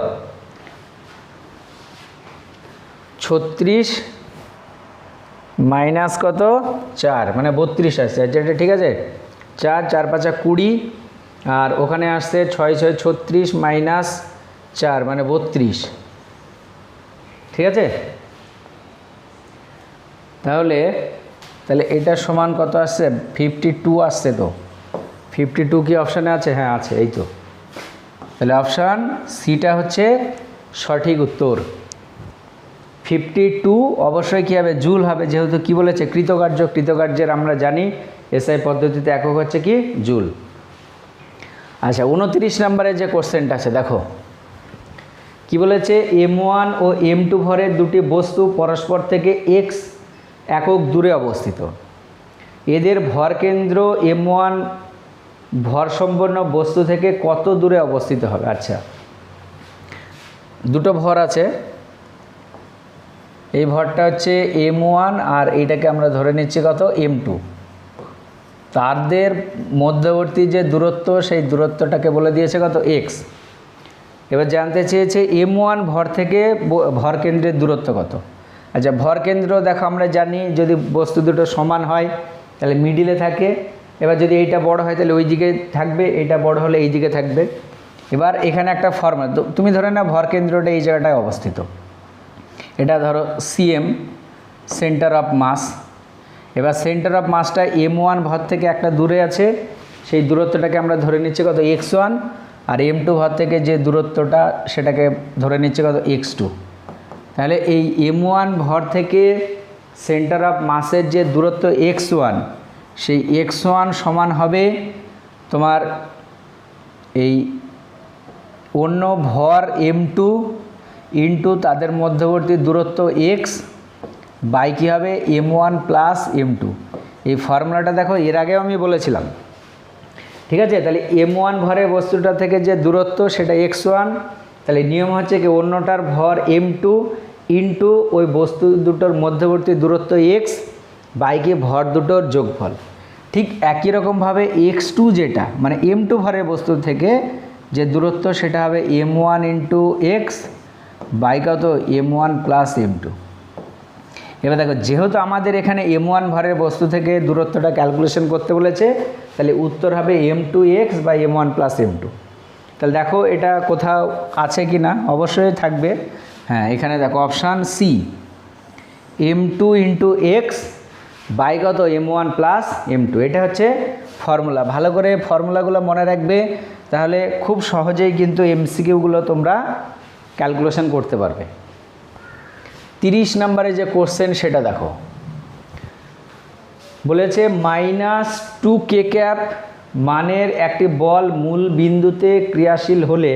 36 মাইনাস কত 4 মানে 32 আসছে। আচ্ছা এটা ঠিক আছে, 4 4 5 20, আর ওখানে আসছে 6 6 36 মাইনাস 4 মানে 32, ঠিক আছে। তাহলে এটা সমান কত আসছে 52 আসছে, তো 52 কি অপশানে আছে, হ্যাঁ আছে, এই তো। তাহলে অপশান সিটা হচ্ছে সঠিক উত্তর। 52 অবশ্যই কী হবে জুল হবে, যেহেতু কি বলেছে কৃতকার্যের আমরা জানি এসআই পদ্ধতিতে একক হচ্ছে কি জুল। আচ্ছা 29 নম্বরে যে কোশ্চেনটা আছে দেখো কি বলেছে, m1 ও m2 ভরের দুটি বস্তু পরস্পর থেকে x একক দূরে অবস্থিত, এদের ভর কেন্দ্র m1 ভর সম্পন্ন বস্তু থেকে কত দূরে অবস্থিত হবে। আচ্ছা দুটো ভর আছে, এই ভরটা হচ্ছে m1 আর এইটাকে আমরা ধরে নিচ্ছি কত m2, তাদের মধ্যবর্তী যে দূরত্ব সেই দূরত্বটাকে বলে দিয়েছে কত x। এবার জানতে চেয়েছে M1 ভর থেকে ভর কেন্দ্রের দূরত্ব কত। আচ্ছা, ভর কেন্দ্র দেখো আমরা জানি যদি বস্তু দুটো সমান হয় তাহলে মিডিলে থাকে। এবার যদি এইটা বড় হয় তাহলে ওই দিকে থাকবে, এইটা বড় হলে এই দিকে থাকবে। এবার এখানে একটা ফর্মুলা, তুমি ধরে না ভর কেন্দ্রটা এই জায়গাটায় অবস্থিত, এটা ধরো CM, সেন্টার অফ মাস। এবার সেন্টার অফ মাসটা M1 ভর থেকে একটা দূরে আছে, সেই দূরত্বটাকে আমরা ধরে নিচ্ছি কত x1, আর M2 ভর থেকে যে দূরত্বটা সেটাকে ধরে নিচ্ছি কত x2। তাহলে এই M1 ভর থেকে সেন্টার অফ মাসের যে দূরত্ব x1, সেই x1 সমান হবে তোমার এই অন্য ভর M2 ইন্টু তাদের মধ্যবর্তী দূরত্ব x বাই কী হবে M1 প্লাস M2। এই ফর্মুলাটা দেখো এর আগেও আমি বলেছিলাম, ঠিক আছে। তাহলে M1 ভরের বস্তুটা থেকে যে দূরত্ব সেটা x1, তাহলে নিয়ম হচ্ছে কি অন্যটার ভর M2 ইন্টু ওই বস্তু দুটোর মধ্যবর্তী দূরত্ব x বাই কি ভর দুটোর যোগফল। ঠিক একই রকমভাবে x2 যেটা মানে M2 ভরের বস্তু থেকে যে দূরত্ব সেটা হবে M1 ইন্টু x বাই কত M1 প্লাস M2। এবার দেখো যেহেতু আমাদের এখানে M1 ভরের বস্তু থেকে দূরত্বটা ক্যালকুলেশন করতে বলেছে, তাহলে উত্তর হবে M2x by M1 plus M2। তাহলে দেখো এটা কোথাও আছে কি না, অবশ্যই থাকবে। হ্যাঁ, এখানে দেখো option C, M2 into X by কত M1 প্লাস M2। এটা হচ্ছে ফর্মুলা। ভালো করে ফর্মুলাগুলো মনে রাখবে, তাহলে খুব সহজেই কিন্তু MCQগুলো তোমরা ক্যালকুলেশন করতে পারবে। 30 নম্বরে যে কোশ্চেন সেটা দেখো, বলেছে -2k মানের একটি বল মূল বিন্দুতে ক্রিয়াশীল হলে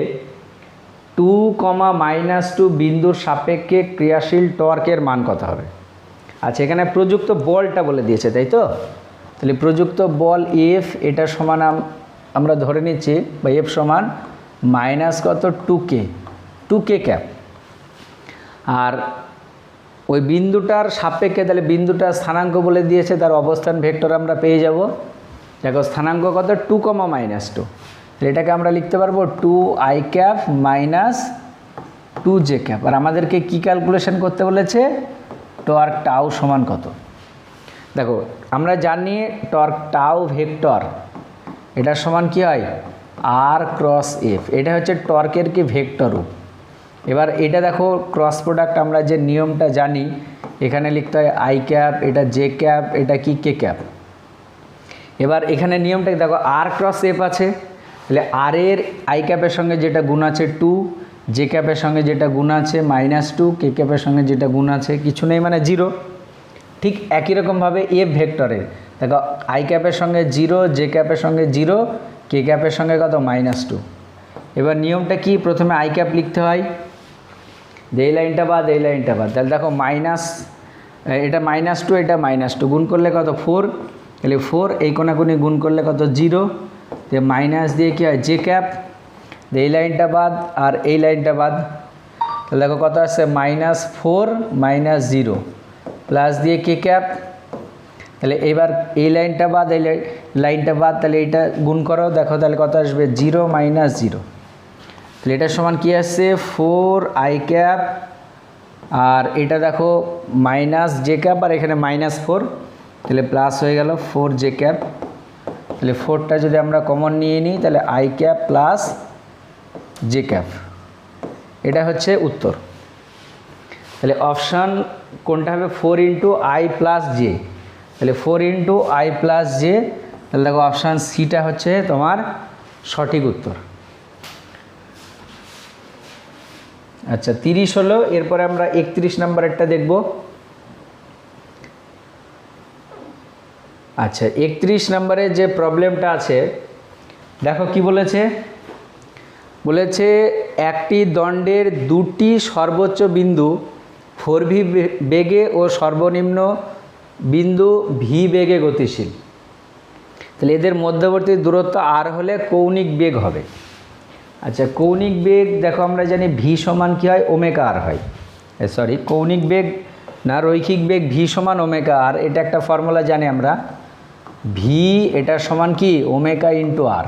2, -2 বিন্দুর সাপেক্ষে ক্রিয়াশীল টর্কের মান কত হবে। আচ্ছা, এখানে প্রযুক্ত বলটা বলে দিয়েছে, তাই তো। তাহলে প্রযুক্ত বল F, এটা সমান আমরা ধরে নিচ্ছি বা F সমান মাইনাস কত 2k ক্যাপ। আর ওই বিন্দুটার সাপেক্ষে, তাহলে বিন্দুটার স্থানাঙ্ক বলে দিয়েছে, তার অবস্থান ভেক্টর আমরা পেয়ে যাব। দেখো স্থানাঙ্ক কত 2, -2, তাহলে এটাকে আমরা লিখতে পারবো 2i cap minus 2j cap. আর আমাদেরকে কি ক্যালকুলেশন করতে বলেছে, টর্ক টাউ সমান কত। দেখো আমরা জানি টর্ক টাউ ভেক্টর, এটা সমান কি হয় r ক্রস f, এটা হচ্ছে টর্কের কি ভেক্টর রূপ। এবার এটা দেখো ক্রস প্রোডাক্ট আমরা যে নিয়মটা জানি, এখানে লিখতে হয় i ক্যাপ, এটা j ক্যাপ, এটা কি k ক্যাপ। এবার এখানে নিয়মটা দেখো r ক্রস f আছে, তাহলে r এর i ক্যাপের সঙ্গে যেটা গুণ আছে 2, j ক্যাপের সঙ্গে যেটা গুণ আছে -2, k ক্যাপের সঙ্গে যেটা গুণ আছে কিছু নেই মানে 0। ঠিক একই রকমভাবে f ভেক্টরের দেখো i ক্যাপের সঙ্গে 0, j ক্যাপের সঙ্গে 0, k ক্যাপের সঙ্গে কত -2। এবার নিয়মটা কি, প্রথমে i ক্যাপ লিখতে হয়, এই লাইনটা বাদ এই লাইনটা বাদ, তাহলে দেখো এটা -2, এটা -2 গুণ করলে কত 4, তাহলে 4 এই কোণাকুনি গুণ করলে কত 0, তো মাইনাস দিয়ে কী হয় j ক্যাপ, এই লাইনটা বাদ আর এই লাইনটা বাদ, তাহলে দেখো কত আসছে -4 -0 প্লাস দিয়ে k ক্যাপ। তাহলে এবার এই লাইনটা বাদ এই লাইনটা বাদ, তাহলে এইটা গুণ করো, দেখো তাহলে কত আসবে 0 -0। তাহলে এটার সমান কি আসছে 4i ক্যাপ, আর এটা দেখো -j ক্যাপ, আর এখানে -4, তাহলে প্লাস হয়ে গেল 4j ক্যাপ। তাহলে 4টা যদি আমরা কমন নিয়ে নিই তাহলে i cap plus j cap, এটা হচ্ছে উত্তর। তাহলে অপশান কোনটা হবে 4 × i + j, তাহলে 4 × i + j, তাহলে দেখো অপশান সিটা হচ্ছে তোমার সঠিক উত্তর। আচ্ছা 30 হলো, এরপরে আমরা 31 নম্বরেরটা দেখব। আচ্ছা 31 নম্বরে যে প্রবলেমটা আছে দেখো কি বলেছে, একটি দণ্ডের দুটি সর্বোচ্চ বিন্দু 4v বেগে ও সর্বনিম্ন বিন্দু v বেগে গতিশীল। তাহলে এদের মধ্যবর্তী দূরত্ব r হলে কৌণিক বেগ হবে। আচ্ছা কৌণিক বেগ দেখো আমরা জানি v সমান কী হয় ওমেগা r হয়, সরি কৌণিক বেগ না রৈখিক বেগ v সমান ওমেগা r, এটা একটা ফর্মুলা জানি আমরা, v এটা সমান কি ওমেগা × r।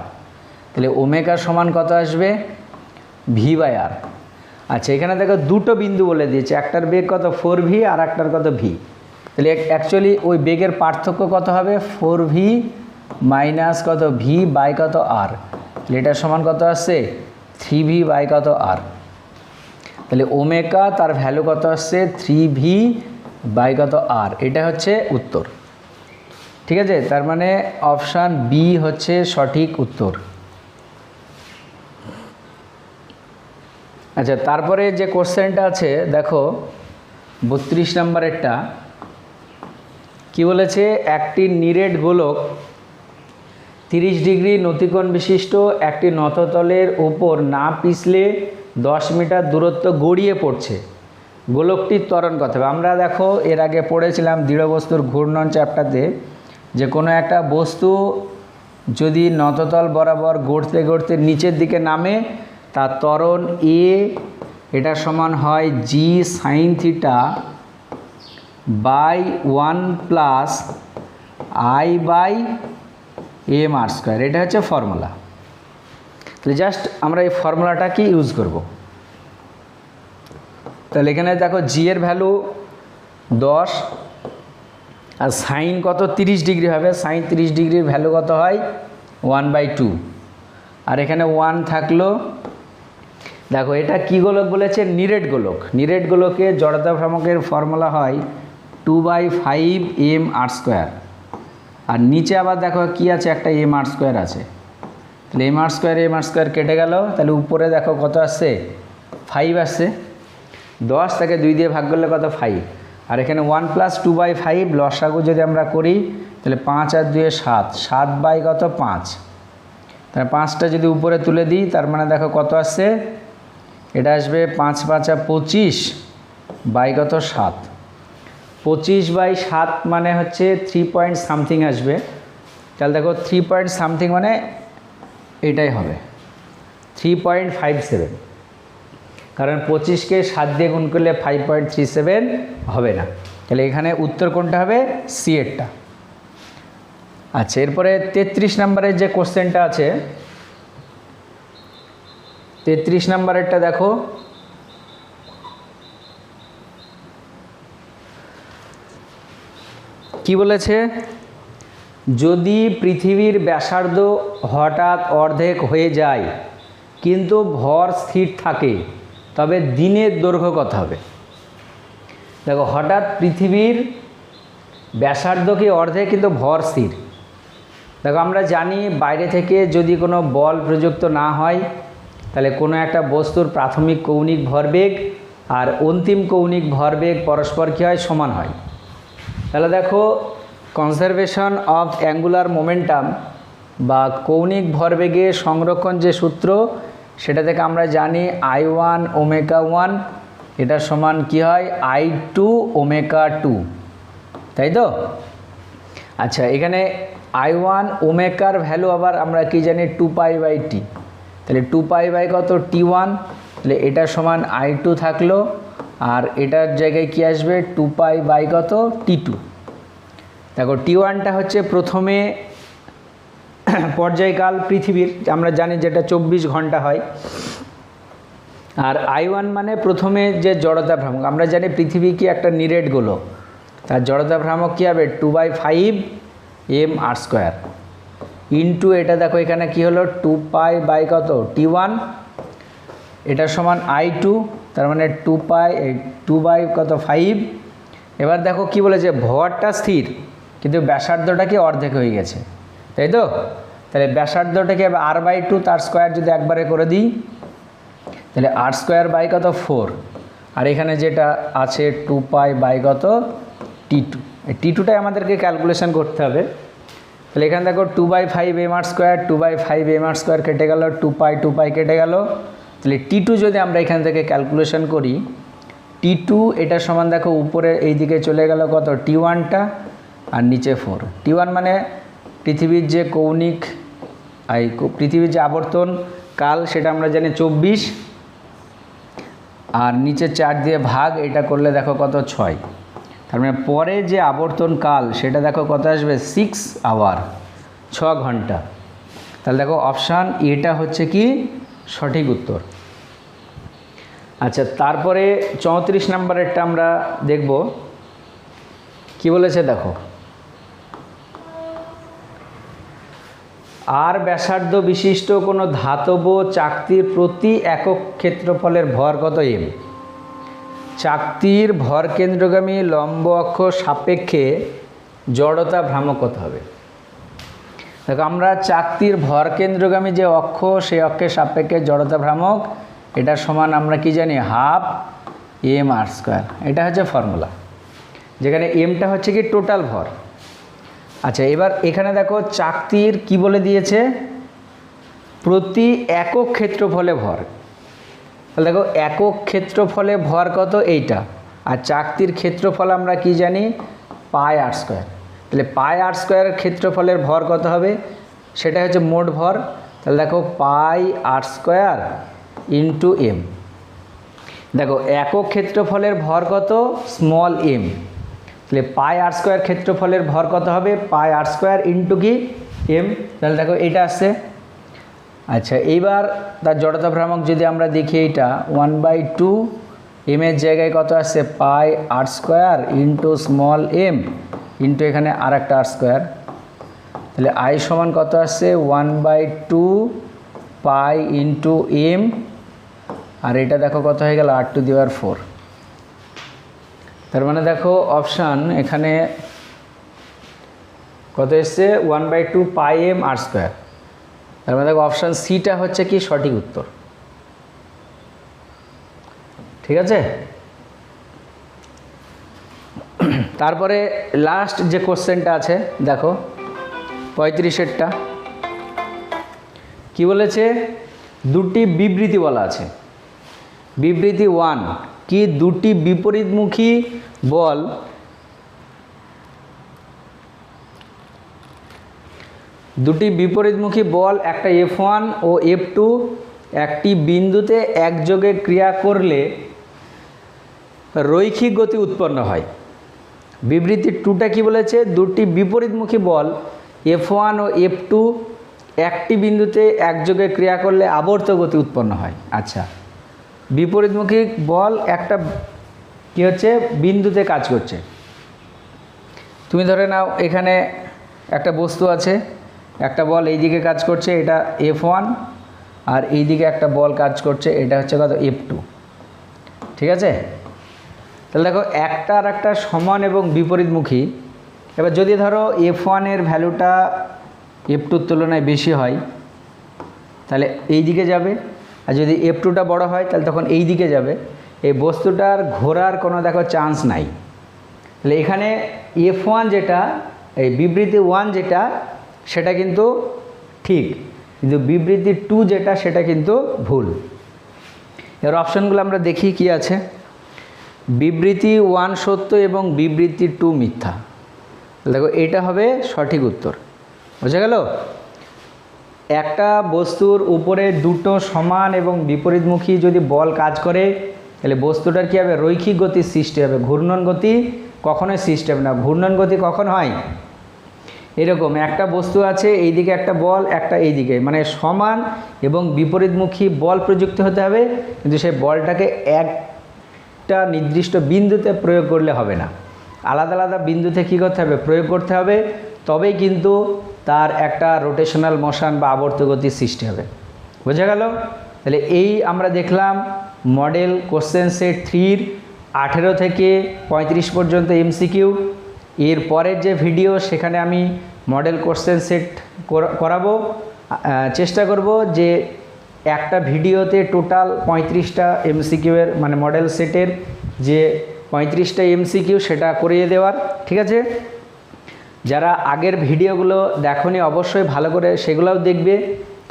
তাহলে ওমেগা সমান কত আসবে v/r। আচ্ছা, এখানে দেখো দুটো বিন্দু বলে দিয়েছে, একটার বেগ কত 4v আর একটার কত v। তাহলে অ্যাকচুয়ালি ওই বেগের পার্থক্য কত হবে 4v মাইনাস কত v বাই কত r। তাহলে এটার সমান কত আসছে 3v বাই কত r। তাহলে ওমেগা তার ভ্যালু কত আসছে 3v বাই কত r। এটা হচ্ছে উত্তর। ঠিক আছে, তার মানে অপশান বি হচ্ছে সঠিক উত্তর। আচ্ছা, তারপরে যে কোশ্চেনটা আছে দেখো 32 নম্বরেরটা কি বলেছে, একটি নিরেট গোলক 30 ডিগ্রি নতিকোণ বিশিষ্ট একটি নততলের ওপর না পিছলে 10 মিটার দূরত্ব গড়িয়ে পড়ছে, গোলকটির ত্বরণ কত হবে। আমরা দেখো এর আগে পড়েছিলাম দৃঢ় বস্তুর ঘূর্ণন চ্যাপ্টারতে যে কোনো একটা বস্তু যদি নততল বরাবর গড়তে গড়তে নিচের দিকে নামে তার ত্বরণ এ, এটা সমান হয় G sine theta by 1 plus I by M R square. এটা হচ্ছে ফর্মুলা। তাহলে জাস্ট আমরা এই ফর্মুলাটা কি ইউজ করব। তাহলে এখানে দেখো জি এর ভ্যালু 10 আর সাইন কত 30 ডিগ্রি হবে, সাইন 30 ডিগ্রির ভ্যালু কত হয় 1/2 আর এখানে 1 থাকলো। দেখো এটা কি গোলক বলেছে, নিরেট গোলক। নিরেট গোলকে জড়তা ভ্রামকের ফর্মুলা হয় 2/5 এম আর স্কোয়ার। আর নিচে আবার দেখো কি আছে, একটা এম আর স্কোয়ার আছে। তাহলে এম আর স্কোয়ার কেটে গেল। তাহলে উপরে দেখো কত আসছে 5 আসছে, 10 থেকে 2 দিয়ে ভাগ করলে কত 5। আর এখানে 1 প্লাস 2/5 লসাগু যদি আমরা করি তাহলে 5 আর 2 7, 7 বাই কত 5। তাহলে 5টা যদি উপরে তুলে দিই তার মানে দেখো কত আসছে, এটা আসবে 5 5 25 বাই কত 7। 25/7 মানে হচ্ছে 3 পয়েন্ট সামথিং আসবে। তাহলে দেখো 3 পয়েন্ট সামথিং মানে এটাই হবে 3.57, কারণ 25কে 7 দিয়ে গুণ করলে 5.37 হবে না। তাহলে এখানে উত্তর কোনটা হবে, সি এরটা। আচ্ছা, এরপরে 33 নম্বরের যে কোশ্চেনটা আছে 33 নম্বরেরটা দেখো, কি বলেছে, যদি পৃথিবীর ব্যাসার্ধ হঠাৎ অর্ধেক হয়ে যায় কিন্তু ভর স্থির থাকে তবে দিনের দৈর্ঘ্য কত হবে। দেখো হঠাৎ পৃথিবীর ব্যাসার্ধ কি অর্ধেক কিন্তু ভর স্থির। দেখো আমরা জানি বাইরে থেকে যদি কোনো বল প্রযুক্ত না হয় তাহলে কোনো একটা বস্তুর প্রাথমিক কৌণিক ভরবেগ আর অন্তিম কৌণিক ভরবেগ পরস্পর কী হয়, সমান হয়। তাহলে দেখো কনজারভেশন অফ অ্যাঙ্গুলার মোমেন্টাম বা কৌণিক ভরবেগের সংরক্ষণ যে সূত্র সেটা থেকে আমরা জানি I1 ওমেগা 1 এটা সমান কি হয় I2 ওমেগা 2, তাই তো। আচ্ছা, এখানে I1 ওমেগার ভ্যালু আবার আমরা কি জানি 2π/t। তাহলে 2π কত T1, তাহলে এটা সমান I2 থাকলো আর এটার জায়গায় কি আসবে 2π কত T2। দেখো T1টা হচ্ছে প্রথমে পর্যায়কাল পৃথিবীর, আমরা জানি যেটা 24 ঘন্টা হয়। আর I1 মানে প্রথমে যে জড়তা ভ্রামক, আমরা জানি পৃথিবী কি একটা নিরেট গোলক, তার জড়তা ভ্রামক কী হবে 2/5 এম আর স্কোয়ার ইন্টু এটা দেখো এখানে কি হলো 2π কত T1, এটা সমান I2, তার মানে 2 বাই কত 5। এবার দেখো কি বলেছে, ভরটা স্থির কিন্তু ব্যাসার্ধটা কি অর্ধেক হয়ে গেছে, তাই তো। তাহলে ব্যাসার্ধটাকে r/2 তার স্কোয়ার যদি একবারে করে দিই তাহলে r² কত 4, আর এখানে যেটা আছে 2π কত T2। এই T2টাই আমাদেরকে ক্যালকুলেশন করতে হবে। তাহলে এখানে দেখো 2/5 M R square, 2/5 M R square কেটে গেল, 2π কেটে গেল। তাহলে T2 যদি আমরা এখান থেকে ক্যালকুলেশন করি, T2 এটা সমান দেখো উপরে এই দিকে চলে গেল কত T1টা আর নিচে 4। T1 মানে পৃথিবীর যে কৌণিক পৃথিবীর যে আবর্তন কাল সেটা আমরা জানি 24, আর নিচে 4 দিয়ে ভাগ, এটা করলে দেখো কত 6। তার মানে পরে যে আবর্তন কাল সেটা দেখো কত আসবে 6 আওয়ার, 6 ঘন্টা। তাহলে দেখো অপশান এটা হচ্ছে কি সঠিক উত্তর। আচ্ছা, তারপরে 34 নম্বরেরটা আমরা দেখব কি বলেছে দেখো। আর ব্যাসার্ধ বিশিষ্ট কোনো ধাতব চাকতির প্রতি একক ক্ষেত্রফলের ভর কত এম। চাকতির ভর কেন্দ্রগামী লম্ব অক্ষ সাপেক্ষে জড়তা ভ্রামক কত হবে। দেখো, আমরা চাকতির ভর কেন্দ্রগামী যে অক্ষ, সেই অক্ষের সাপেক্ষে জড়তা ভ্রামক, এটা সমান আমরা কি জানি, হাফ এম আর স্কোয়ার। এটা হচ্ছে ফর্মুলা, যেখানে এমটা হচ্ছে কি টোটাল ভর। আচ্ছা, এবার এখানে দেখো চাকতির কি বলে দিয়েছে, প্রতি একক ক্ষেত্রফলে ভর। তাহলে দেখো একক ক্ষেত্রফলে ভর কত, এইটা। আর চাকতির ক্ষেত্রফল আমরা কি জানি, পাই আর স্কোয়ার। তাহলে পাই আর স্কোয়ারের ক্ষেত্রফলের ভর কত হবে, সেটা হচ্ছে মোট ভর। তাহলে দেখো পাই আর স্কোয়ার ইন্টু এম। দেখো একক ক্ষেত্রফলের ভর কত, স্মল এম। তাহলে পাই আর স্কোয়ার ক্ষেত্রফলের ভর কত হবে, পাই আর স্কোয়ার ইন্টু কি এম। তাহলে দেখো এইটা আসছে। আচ্ছা, এইবার তার জড়তা ভ্রামক যদি আমরা দেখি, এইটা 1/2 এম এর জায়গায় কত আসছে, pi R square into small M into এখানে আর একটা আর স্কোয়ার। তাহলে আই সমান কত আসছে, 1/2 পাই ইন্টু এম, আর এটা দেখো কত হয়ে গেল, r⁴। তার মানে দেখো অপশান এখানে কত এসছে, 1/2 পাই এম আর স্কোয়ার। তার মানে দেখো অপশান সিটা হচ্ছে কি সঠিক উত্তর। ঠিক আছে। তারপরে লাস্ট যে কোশ্চেনটা আছে দেখো 35-এরটা কি বলেছে, দুটি বিবৃতি বলা আছে। বিবৃতি 1 কি, দুটি বিপরীতমুখী বল একটা F1 ও F2 একটি বিন্দুতে একযোগে ক্রিয়া করলে রৈখিক গতি উৎপন্ন হয়। বিবৃতি 2টা কি বলেছে, দুটি বিপরীতমুখী বল F1 ও F2 একটি বিন্দুতে একযোগে ক্রিয়া করলে আবর্ত গতি উৎপন্ন হয়। আচ্ছা, বিপরীতমুখী বল একটা কি হচ্ছে, বিন্দুতে কাজ করছে। তুমি ধরে নাও এখানে একটা বস্তু আছে, একটা বল এই দিকে কাজ করছে, এটা F1, আর এই দিকে একটা বল কাজ করছে, এটা হচ্ছে কত, F2। ঠিক আছে। তাহলে দেখো একটা আর একটা সমান এবং বিপরীতমুখী। এবার যদি ধরো F1 এর ভ্যালুটা F2-র তুলনায় বেশি হয়, তাহলে এই দিকে যাবে, আর যদি F2টা বড় হয় তাহলে তখন এই দিকে যাবে। এই বস্তুটার ঘোরার কোনো দেখো চান্স নাই। তাহলে এখানে F1 যেটা, এই বিবৃতি 1 যেটা, সেটা কিন্তু ঠিক, কিন্তু বিবৃতি 2 যেটা, সেটা কিন্তু ভুল। এর অপশনগুলো আমরা দেখি কি আছে। বিবৃতি 1 সত্য এবং বিবৃতি 2 মিথ্যা। দেখো এটা হবে সঠিক উত্তর। বোঝা গেল। একটা বস্তুর উপরে দুটো সমান এবং বিপরীতমুখী যদি বল কাজ করে, তাহলে বস্তুটার কী হবে, রৈখিক গতির সৃষ্টি হবে। ঘূর্ণন গতি কখনোই সৃষ্টি হবে না। ঘূর্ণন গতি কখন হয়, এরকম একটা বস্তু আছে, এইদিকে একটা বল, একটা এইদিকে, মানে সমান এবং বিপরীতমুখী বল প্রযুক্ত হতে হবে, কিন্তু সেই বলটাকে একটা নির্দিষ্ট বিন্দুতে প্রয়োগ করলে হবে না, আলাদা আলাদা বিন্দুতে কী করতে হবে, প্রয়োগ করতে হবে। তবেই কিন্তু তার একটা রোটেশনাল মোশন বা আবর্ত গতির সৃষ্টি হবে। বোঝা গেল। তাহলে এই আমরা দেখলাম মডেল কোশ্চেন সেট 3-র 18 থেকে 35 পর্যন্ত এমসিকিউ। এর পরের যে ভিডিও, সেখানে আমি মডেল কোশ্চেন সেট করাবো। চেষ্টা করব যে একটা ভিডিওতে টোটাল 35টা এমসিকিউ এর, মানে মডেল সেটের যে 35টা এমসিকিউ, সেটা করিয়ে দেওয়ার। ঠিক আছে। যারা আগের ভিডিওগুলো দেখোনি অবশ্যই ভালো করে সেগুলোও দেখবে,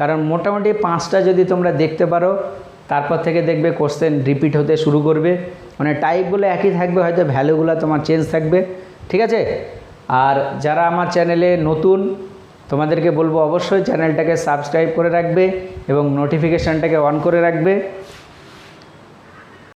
কারণ মোটামুটি 5টা যদি তোমরা দেখতে পারো, তারপর থেকে দেখবে কোশ্চেন রিপিট হতে শুরু করবে। মানে টাইপগুলো একই থাকবে, হয়তো ভ্যালুগুলো তোমার চেঞ্জ থাকবে। ঠিক আছে। আর যারা আমার চ্যানেলে নতুন, তোমাদেরকে বলবো অবশ্যই চ্যানেলটাকে সাবস্ক্রাইব করে রাখবে এবং নোটিফিকেশানটাকে অন করে রাখবে।